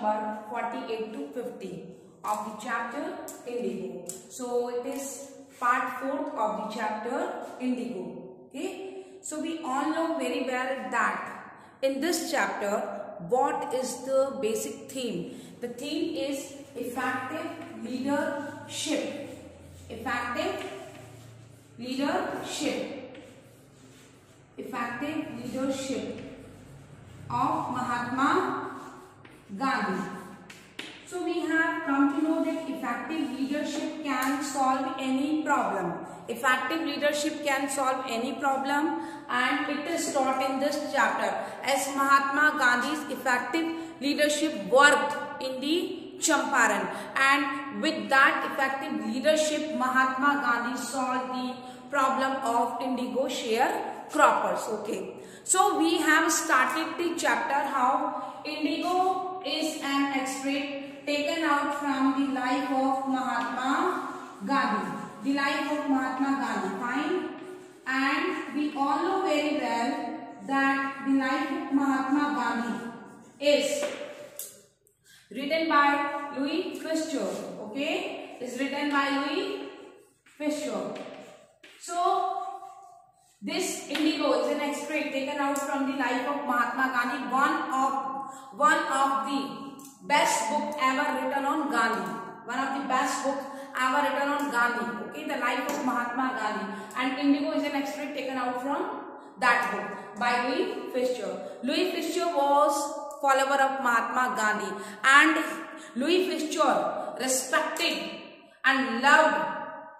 number 48 to 50 of the chapter Indigo. So it is part 4th of the chapter Indigo. Okay. So we all know very well that in this chapter, what is the basic theme? The theme is effective leadership. Effective leadership. Effective leadership of Mahatma Gandhi. So we have come to know that effective leadership can solve any problem. Effective leadership can solve any problem, and it is taught in this chapter as Mahatma Gandhi's effective leadership worked in the Champaran, and with that effective leadership Mahatma Gandhi solved the problem of indigo sharecroppers. Okay, so we have started the chapter how indigo is an extract taken out from the life of Mahatma Gandhi. The life of Mahatma Gandhi, fine. And we all know very well that the life of Mahatma Gandhi is written by Louis Pasteur. Okay, is written by Louis Pasteur. So this indigo is an extract taken out from the life of Mahatma Gandhi, one of the best book ever written on Gandhi. One of the best books ever written on Gandhi. Okay, the life of Mahatma Gandhi, and indigo is an extract taken out from that book by Louis Pasteur. Louis Pasteur was follower of Mahatma Gandhi, and Louis Pasteur respected and loved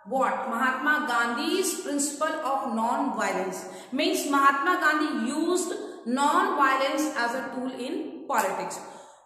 what? Mahatma Gandhi's principle of non-violence. Means Mahatma Gandhi used non-violence as a tool in politics.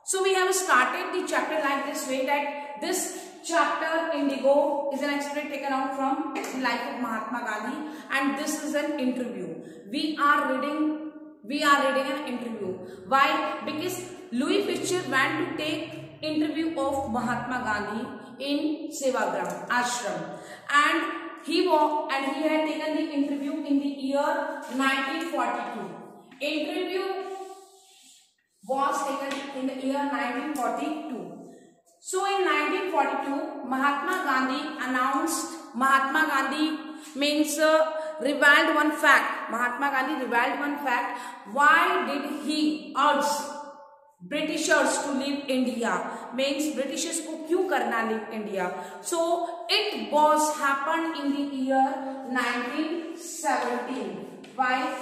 So we have started the chapter like this way, that this chapter Indigo is an extract taken out from the life of Mahatma Gandhi, and this is an interview. We are reading an interview. Why? Because Louis Pasteur went to take interview of Mahatma Gandhi in Sevagram Ashram, and he had taken the interview in the year 1942. Interview was taken in the year 1942. So in 1942, Mahatma Gandhi means revealed one fact. Mahatma Gandhi revealed one fact. Why did he urge Britishers to leave India? Means Britishers को क्यों करना leave India? So it was happened in the year 1917. Why?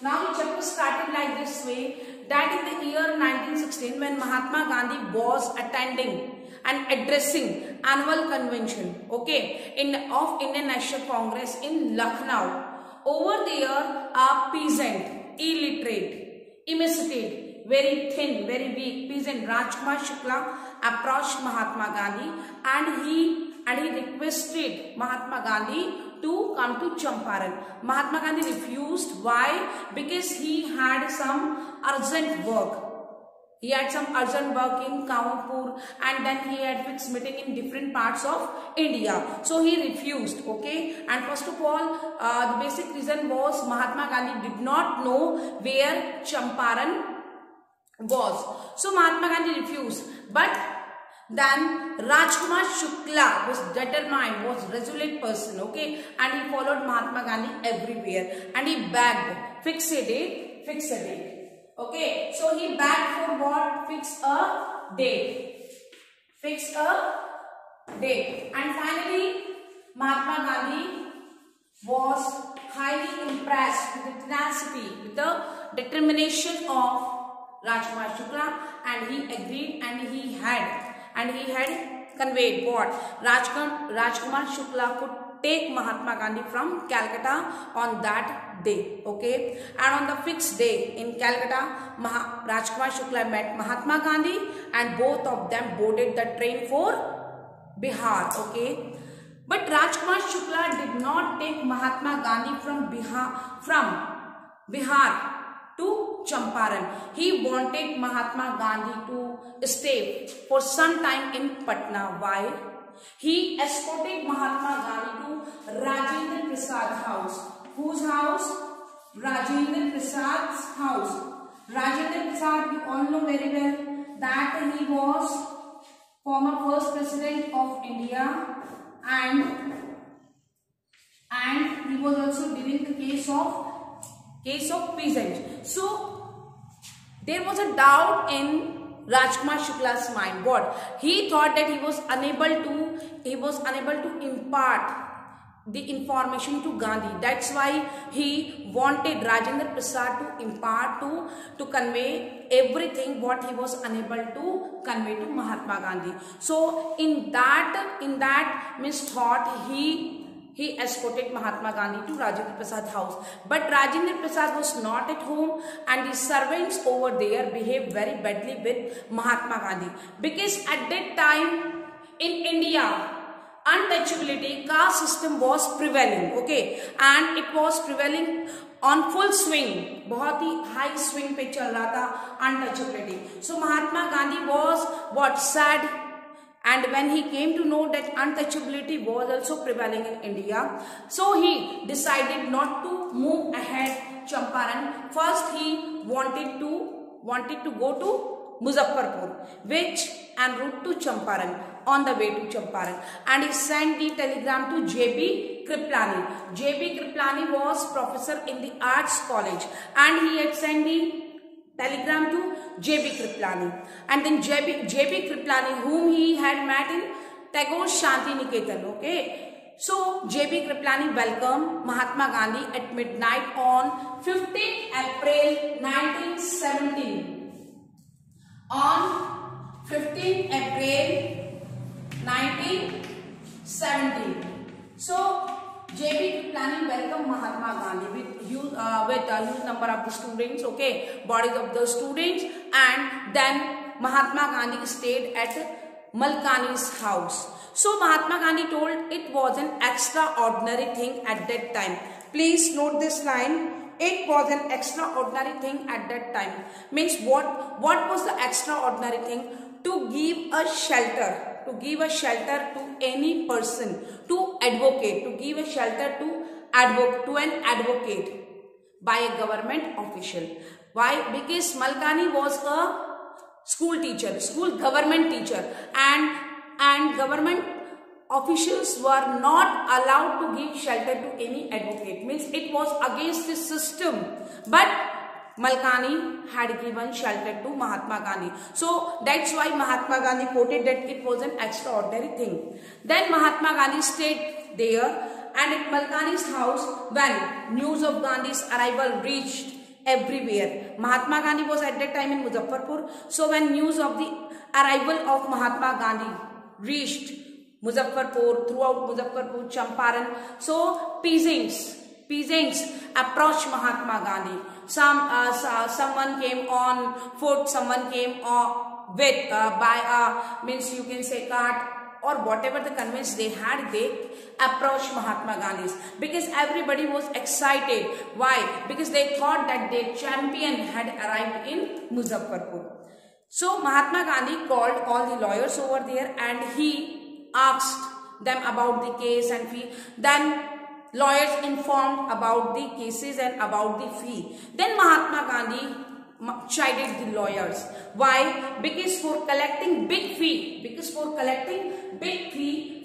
Now the chapter started like this way, that in the year 1916, when Mahatma Gandhi was attending and addressing annual convention, okay, of Indian National Congress in Lucknow, over there a peasant, illiterate, emaciated, very thin, very weak peasant Rajkumar Shukla approached Mahatma Gandhi, and he requested Mahatma Gandhi to come to Champaran. Mahatma Gandhi refused. Why? Because he had some urgent work. He had some urgent work in Kanpur, and then he had fixed meeting in different parts of India. So he refused. Okay. And first of all, the basic reason was Mahatma Gandhi did not know where Champaran was. So Mahatma Gandhi refused. But then Rajkumar Shukla was determined, was resolute person, okay, and he followed Mahatma Gandhi everywhere, and he begged, fix a date, okay. So he begged for what? Fix a date, and finally Mahatma Gandhi was highly impressed with the tenacity, with the determination of Rajkumar Shukla, and he agreed, and he had conveyed what? Rajkumar Shukla could take Mahatma Gandhi from Calcutta on that day, okay. And on the fixed day in Calcutta, Rajkumar Shukla met Mahatma Gandhi, and both of them boarded the train for Bihar, okay. But Rajkumar Shukla did not take Mahatma Gandhi from Bihar to Champaran. He wanted Mahatma Gandhi to stay for some time in Patna. Why? He escorted Mahatma Gandhi to Rajendra Prasad's house. Whose house? Rajendra Prasad's house. Rajendra Prasad, you all know very well, that he was former first president of India, and he was also dealing the case of peasants. So there was a doubt in Rajkumar Shukla's mind. What? He thought that he was unable to impart the information to Gandhi. That's why he wanted Rajendra Prasad to impart, to convey everything what he was unable to convey to Mahatma Gandhi. So in that means thought, he escorted Mahatma Gandhi to Rajendra Prasad's house. But Rajendra Prasad was not at home, and the servants over there behaved very badly with Mahatma Gandhi. Because at that time in India, untouchability caste system was prevailing, okay, and it was prevailing on full swing. बहुत ही high swing पे चल रहा था untouchability. So Mahatma Gandhi was what? Sad. And when he came to know that untouchability was also prevailing in India, so he decided not to move ahead Champaran. First he wanted to go to Muzaffarpur, which en route to Champaran, on the way to Champaran, and he sent the telegram to J.B. Kriplani. J.B. Kriplani was professor in the Arts College, and he had sent the telegram to J.B. Kriplani, and then J.B. Kriplani, whom he had met in Tagore Shanti Niketan. Okay, so J.B. Kriplani welcomed Mahatma Gandhi at midnight on 15 April 1917. On 15 April 1917. So J.B. Kriplani welcomed Mahatma Gandhi with a huge number of the students, okay, bodies of the students, and then Mahatma Gandhi stayed at Malkani's house. So Mahatma Gandhi told it was an extraordinary thing at that time. Please note this line. It was an extraordinary thing at that time. Means what was the extraordinary thing? To give a shelter. To give a shelter to any person, to advocate, to give a shelter to an advocate by a government official. Why? Because Malkani was a government teacher, and government officials were not allowed to give shelter to any advocate. Means it was against the system, but Malkani had given shelter to Mahatma Gandhi. So that's why Mahatma Gandhi quoted that it was an extraordinary thing. Then Mahatma Gandhi stayed there, and at Malkani's house, when news of Gandhi's arrival reached everywhere. Mahatma Gandhi was at that time in Muzaffarpur. So when news of the arrival of Mahatma Gandhi reached Muzaffarpur, throughout Muzaffarpur, Champaran, so peasants approached Mahatma Gandhi. Someone came on foot, someone came with means you can say cart, or whatever the conveyance they had, they approached Mahatma Gandhi, because everybody was excited. Why? Because they thought that their champion had arrived in Muzaffarpur. So Mahatma Gandhi called all the lawyers over there, and he asked them about the case and fee. Then lawyers informed about the cases and about the fee. Then Mahatma Gandhi chided the lawyers. Why? Because for collecting big fee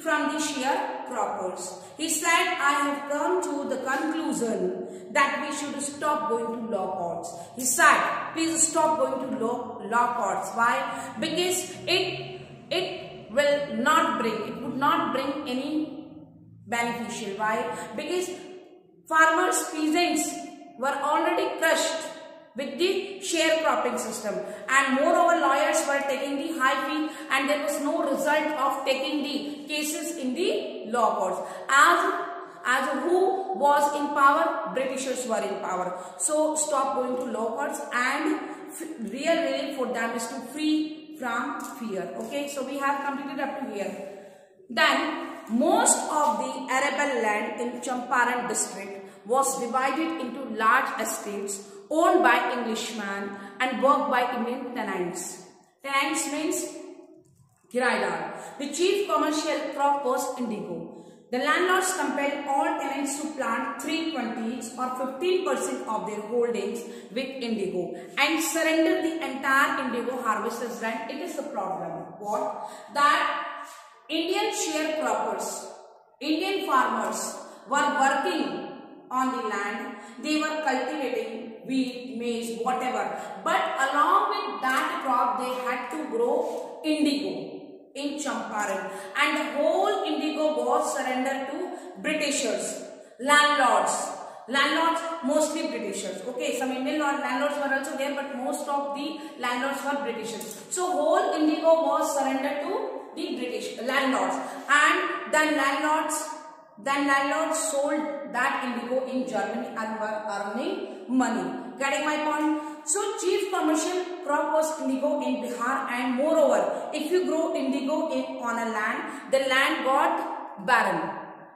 from the sharecroppers. He said, I have come to the conclusion that we should stop going to law courts. He said, please stop going to law courts. Why? Because it would not bring any beneficial. Why? Because farmers, peasants were already crushed with the sharecropping system, and moreover lawyers were taking the high fee, and there was no result of taking the cases in the law courts. As who was in power? Britishers were in power. So stop going to law courts, and real relief for them is to free from fear. Okay, so we have completed up to here. Then most of the arable land in Champaran district was divided into large estates owned by Englishmen and worked by Indian tenants. Tenants means kiraidar. The chief commercial crop was indigo. The landlords compelled all tenants to plant 3/20 or 15% of their holdings with indigo and surrender the entire indigo harvest as rent. It is the problem. What? That Indian sharecroppers, Indian farmers were working on the land. They were cultivating wheat, maize, whatever. But along with that crop, they had to grow indigo in Champaran, and the whole indigo was surrendered to Britishers, landlords, mostly Britishers. Okay, some Indian landlords were also there, but most of the landlords were Britishers. So whole indigo was surrendered to the British landlords, and then landlords sold that indigo in Germany and were earning money. Getting my point? So chief commercial crop was indigo in Bihar, and moreover, if you grow indigo on a land, the land got barren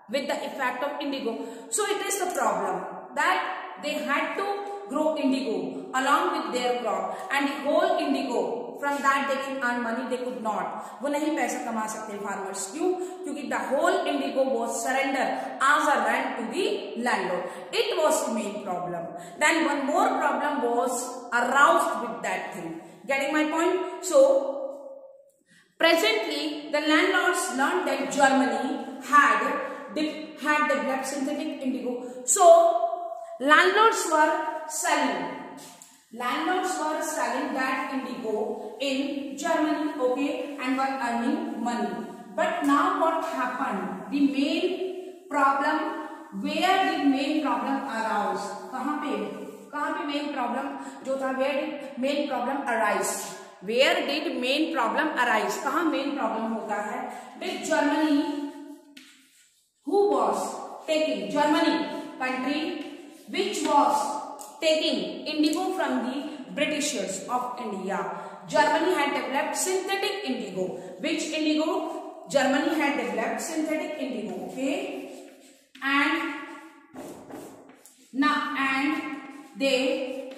with the effect of indigo. So it is the problem that they had to grow indigo along with their crop, and the whole indigo, from that they can earn money. They could not. वो नहीं पैसा कमा सकते farmers. क्यों? क्योंकि the whole indigo was surrendered as a rent to the landlord. It was the main problem. Then one more problem was aroused with that thing. Getting my point? So presently the landlords learned that Germany had developed synthetic indigo. So landlords were selling that indigo in Germany, okay, and were earning money. But now what happened? The main problem, where did main problem arouse? कहाँ पे main problem जो था? Where did main problem arise? Where did main problem arise? कहाँ main problem होता है? With Germany, who was taking, Germany country which was taking indigo from the Britishers of India. Germany had developed synthetic indigo. Which indigo? Germany had developed synthetic indigo. Okay, and they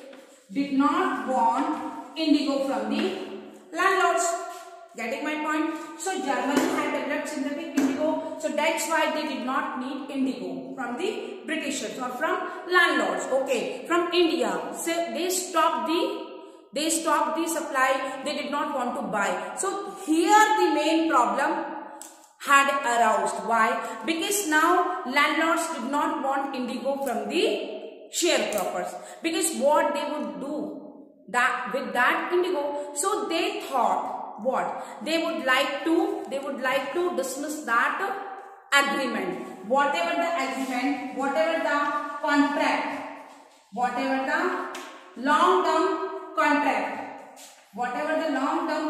did not want indigo from the landlords. Getting my point? So Germany had developed synthetic indigo, so that's why they did not need indigo from the Britishers or from landlords. Okay, from India. So they stopped the supply. They did not want to buy. So here the main problem had aroused. Why? Because now landlords did not want indigo from the sharecroppers. Because what they would do with that indigo? So they thought, what they would like to dismiss that agreement, whatever the agreement, whatever the contract, whatever the long-term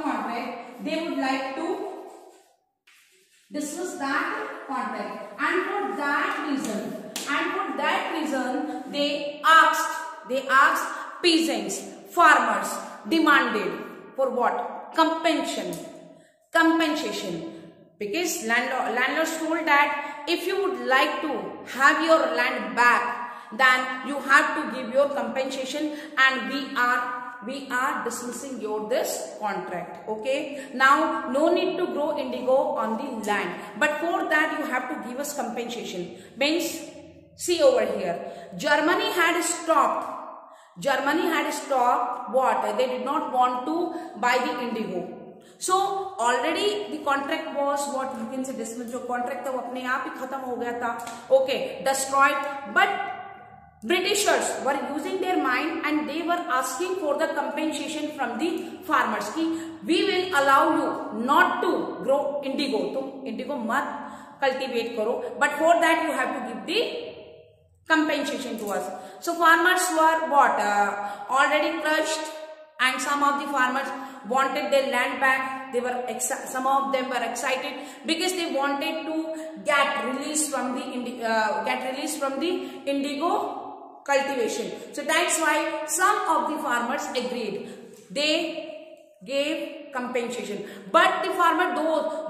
contract, they would like to dismiss that contract, and for that reason they asked peasants, farmers, demanded for what? Compensation. Because landlords told that if you would like to have your land back, then you have to give your compensation, and we are dismissing your this contract. Okay, now no need to grow indigo on the land, but for that you have to give us compensation. Means, see over here, Germany had stopped what? They did not want to buy the indigo. So already the contract was what you can say dismissed. जो contract था वो अपने आप ही खत्म हो गया था. Okay, destroyed. But Britishers were using their mind and they were asking for the compensation from the farmers. कि we will allow you not to grow indigo. तुम indigo मत cultivate करो. But for that you have to give the compensation to us. So farmers were what? Already crushed, and some of the farmers wanted their land back. They were some of them were excited because they wanted to get released from the indigo cultivation. So that's why some of the farmers agreed. They gave compensation, but the farmer,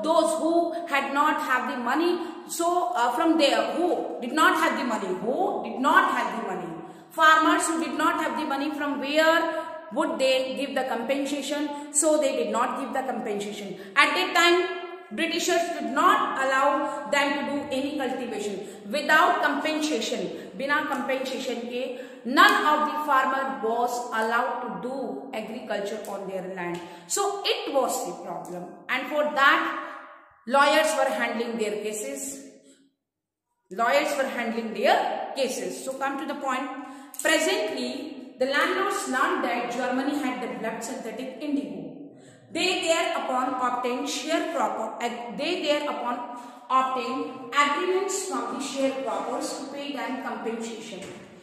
those who had not have the money, so from there, who did not have the money, farmers who did not have the money, from where would they give the compensation? So they did not give the compensation. At that time, Britishers did not allow them to do any cultivation without compensation. बिना compensation के none of the farmer was allowed to do agriculture on their land. So it was the problem, and for that lawyers were handling their cases. Lawyers were handling their cases. So come to the point. Presently, the landlords learned that Germany had developed synthetic indigo. They thereupon obtained agreements from the sharecroppers to pay them compensation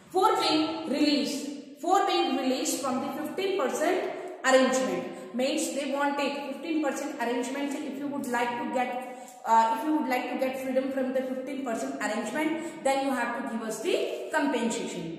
for being released from the 15% arrangement. Means they wanted 15% arrangement. If you would like to get freedom from the 15% arrangement, then you have to give us the compensation.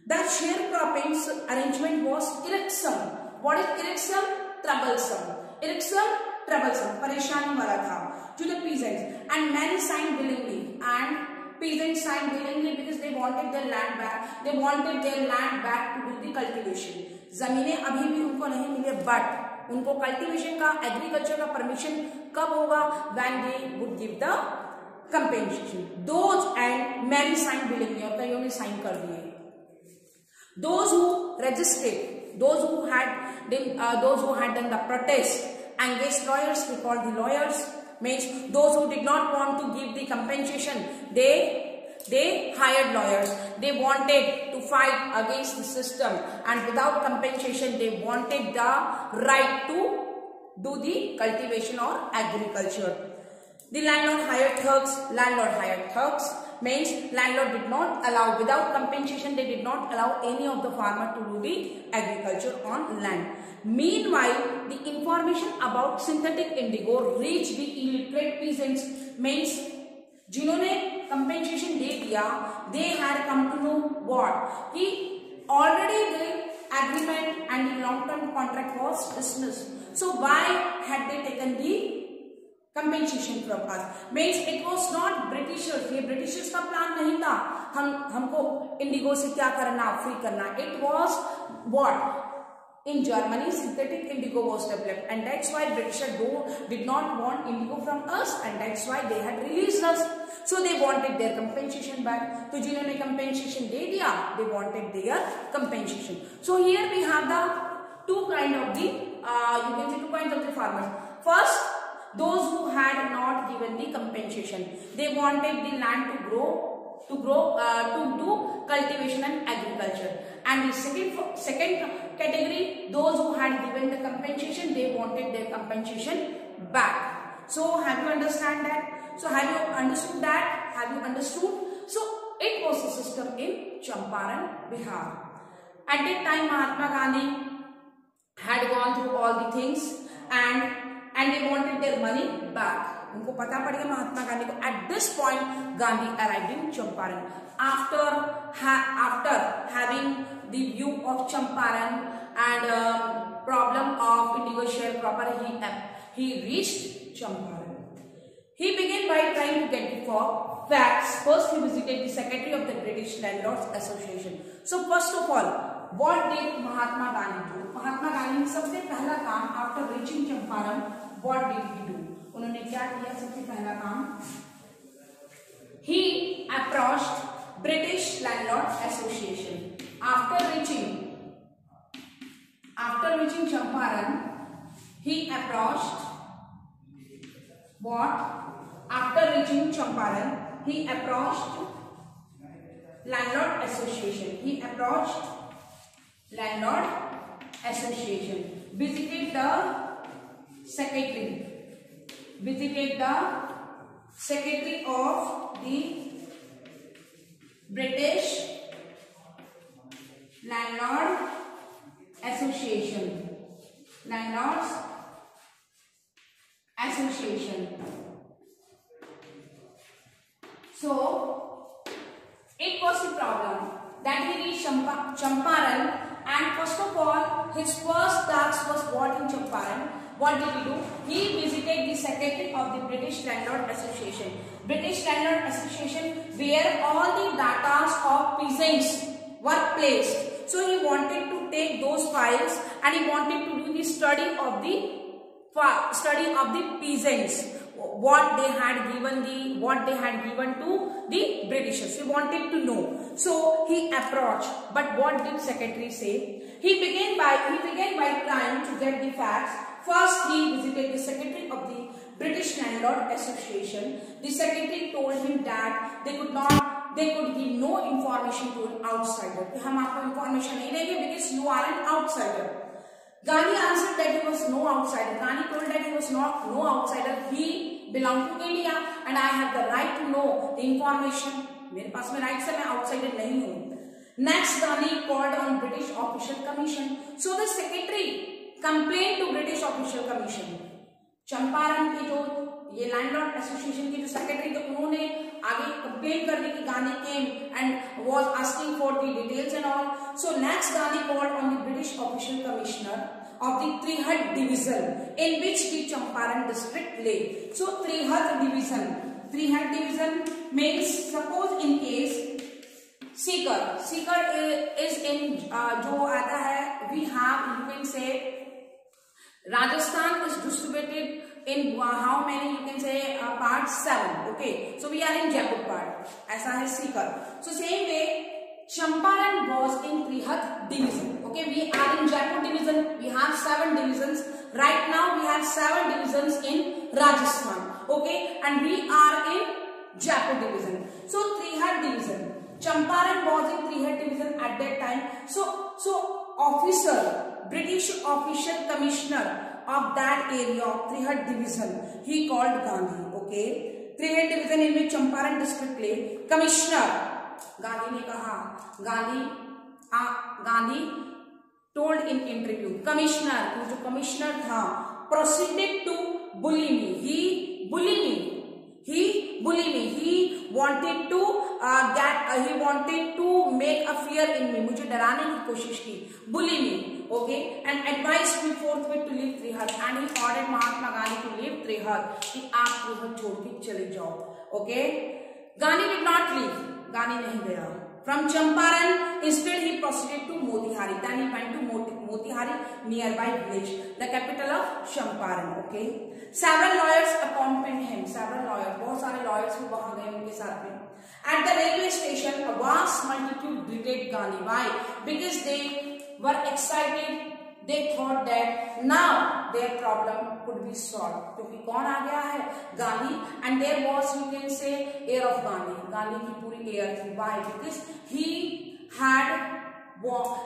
The sharecropping arrangement was irksome. What is irksome? Troublesome. Irksome, troublesome, परेशानी वाला था to the peasants, and many signed willingly, and peasants signed willingly because they wanted their land back. They wanted their land back to do the cultivation. जमीनें अभी भी उनको नहीं मिले, but उनको cultivation का, agriculture का permission कब होगा? When they would give the compensation. Those and many signed willingly, और कईयों ने sign कर दिए. Those who registered, those who had done the protest, engaged lawyers. We call the lawyers. Means those who did not want to give the compensation, they hired lawyers. They wanted to fight against the system, and without compensation, they wanted the right to do the cultivation or agriculture. The landlord hired thugs. Means landlord did not allow, without compensation, they did not allow any of the farmer to do the agriculture on land. Meanwhile, the information about synthetic indigo reached the illiterate peasants. Means जिन्होंने compensation दे दिया, they had come to know what? कि already the agreement and the long-term contract was dismissed. So why had they taken the compensation from us? Means it was not Britishers. ये Britishers का plan नहीं था हमको Indigo से क्या करना, free करना. It was what? In Germany, synthetic indigo was developed, and that's why Britishers did not want indigo from us, and that's why they had released us. So they wanted their compensation back. तो जिन्होंने compensation दे दिया, they wanted their compensation. So here we have the two kinds of the farmers. First, those who had not given the compensation, they wanted the land to do cultivation and agriculture. And the second category, those who had given the compensation, they wanted their compensation back. So have you understand that? So have you understood that? Have you understood? So it was a system in Champaran, Bihar. At that time, Mahatma Gandhi had gone through all the things, and they wanted their money back. उनको पता पड़ गया महात्मा गांधी को. At this point, Gandhi arrived in Champaran. After having the view of Champaran and problem of indigo sharecropper, he reached Champaran. He began by trying to get the facts. First, he visited the secretary of the British Landlords Association. So first of all, what did Mahatma Gandhi do? Mahatma Gandhi सबसे पहला काम after reaching Champaran, what did he do? उन्होंने क्या किया? सबसे पहला काम, he approached British Landlords Association. After reaching Champaran, he approached what? After reaching Champaran, he approached Landlord Association. He approached Landlord Association. Visited the secretary of the British Landlord Association. Landlords Association. So it was the problem that he reached Champaran, and first of all, his first task was what in Champaran? What did he do? He visited the secretary of the British Landlord Association. British Landlord Association, where all the data of peasants were placed. So he wanted to take those files, and he wanted to do the study of the peasants. what they had given to the Britishers. He wanted to know. So he approached. But what did secretary say? He began by trying to get the facts. First, he visited the secretary of the British Landlord Association. The secretary told him that they could give no information to an outsider. हम आपको information नहीं देंगे because you are an outsider. Gandhi answered that he was no outsider. Gandhi told that he was no outsider. He belonged to India and I have the right to know the information. मेरे पास में right से मैं outsider नहीं हूँ. Next, Gandhi called on British Official Commission. So the secretary complained to British Official Commission. Champaran के जो ये landlord association के जो सेक्रेटरी थे उन्होंने आगे कंप्लेन कर दी कि Gandhi came and was asking for the details and all. So next Gandhi called on the British official commissioner of the Trihad division in which the Champaran district lay. So Trihad division means suppose in case Sikar is in जो आता है we have you can say Rajasthan is distributed in how many you can say parts 7. Okay, so we are in Jaipur part. ऐसा है Sikar. So same way Champaran was in Trihad division. Okay, we are in Jaipur division. We have 7 divisions. Right now we have 7 divisions in Rajasthan. Okay, and we are in Jaipur division. So Trihad division. Champaran was in Trihad division at that time. So officer, British official commissioner of that area of Trihad division, he called Gandhi. Okay, Trihad division in which Champaran district lay. Commissioner Gandhi ने कहा, Gandhi told in interview, commissioner, जो commissioner था, proceeded to bully me. He bullied me. He wanted to make a fear in me. मुझे डराने की कोशिश की. Bully me. Okay, and advised me forthwith to leave Trihad. And he ordered Mahatma Gandhi to leave Trihad. कि आप Trihad छोड़ के चले जाओ. Okay, Gandhi did not leave. Gandhi नहीं गया. From Champaran, instead he proceeded to Motihari. Then he went to Motihari, nearby village, the capital of Champaran. Okay. Several lawyers accompanied him. बहुत सारे lawyers भी वहां गए उनके साथ में. At the railway station, a vast multitude greeted Gandhi. Why? Because they were excited. They thought that now their problem could be solved. क्योंकि कौन आ गया है? Gandhi. And there was you can say air of Gandhi. Gandhi की पूरी air थी. Why? Because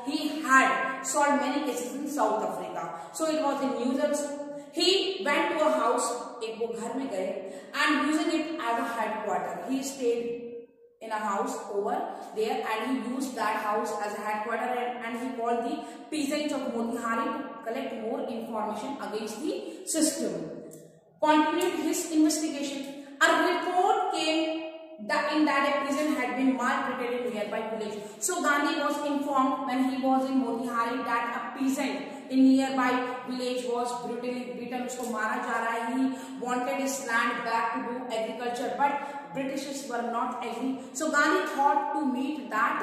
he had solved many cases in South Africa. So it was in news also. He went to a house. एक वो घर में गए and using it as a headquarter. He stayed in a house over there and he used that house as a headquarter and he called the peasants of Motihari to collect more information against the system. Continued his investigation. A report came that a prison had been maltreated in nearby village. So Gandhi was informed when he was in Motihari that a peasant in nearby village was brutally beaten. उसको मारा जा रहा है. He wanted his land back to do agriculture, but Britishers were not agree. So Gandhi thought to meet that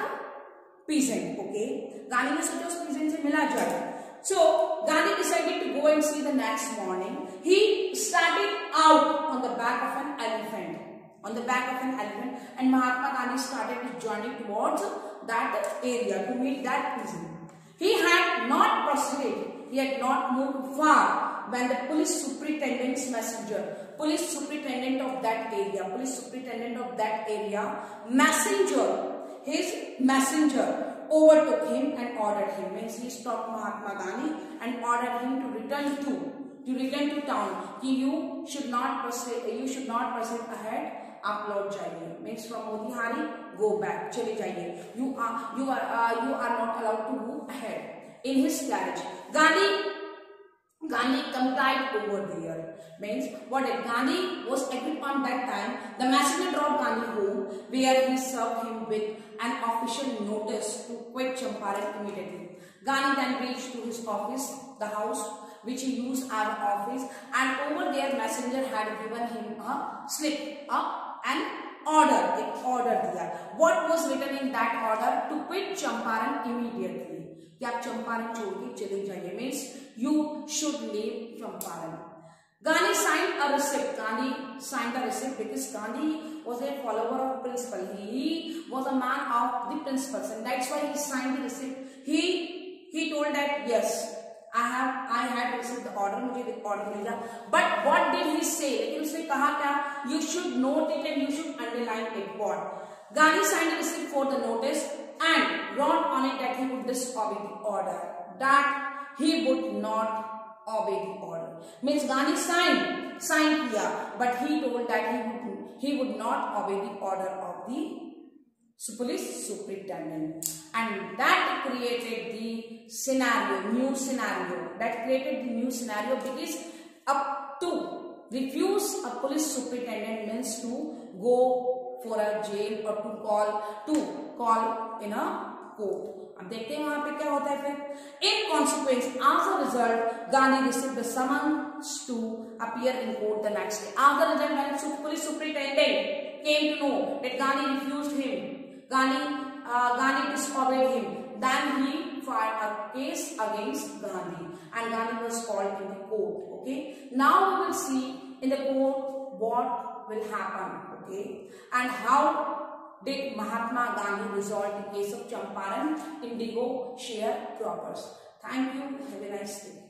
peasant. Okay, Gandhi ने सोचा उस peasant से मिला जाए. So Gandhi decided to go and see the next morning. He started out on the back of an elephant. And Mahatma Gandhi started his journey towards that area to meet that peasant. He had not proceeded. He had not moved far when the police superintendent's messenger, his messenger overtook him and ordered him. Means he stopped Mahatma Gandhi and ordered him to return to town. You should not proceed ahead. आप लौट जाइए. Means from Motihari, go back. चले जाइए. You are not allowed to move ahead. In his carriage, Gandhi complied over there. Means what if Gandhi was agreed on that time. The messenger brought Gandhi home where he served him with an official notice to quit Champaran immediately. Gandhi then reached to his office, the house which he used as an office, and over there messenger had given him a slip, an order. एक order दिया. What was written in that order? To quit Champaran immediately. कि आप चंपारण छोड़ के चले जाइए. Means you should leave Champaran. Gandhi signed a receipt. Gandhi signed a receipt because Gandhi was a follower of principle. He was a man of the principles, and that's why he signed the receipt. He told that yes, I had received the order, मुझे order मिल गया. But what did he say? लेकिन उसने कहा क्या? You should note it and you should underline it. What? Gandhi signed a receipt for the notice and wrote on it that he would disobey the order. That he would not obey the order. Means Gandhi signed किया, but he told that he would not obey the order of the police superintendent, and that created the new scenario. That created the new scenario because up to refuse a police superintendent means to go for a jail or to call in a court. अब देखते हैं वहां पे क्या होता है फिर. In consequence, as a result, Gandhi received the summons to appear in court the next day. As a result, when the police superintendent came to know that Gandhi refused him, Gandhi disobeyed him, then he filed a case against Gandhi, and Gandhi was called in the court. Okay. Now we will see in the court what will happen. Okay, and how did Mahatma Gandhi resolve the case of Champaran indigo sharecroppers. Thank you. Have a nice day.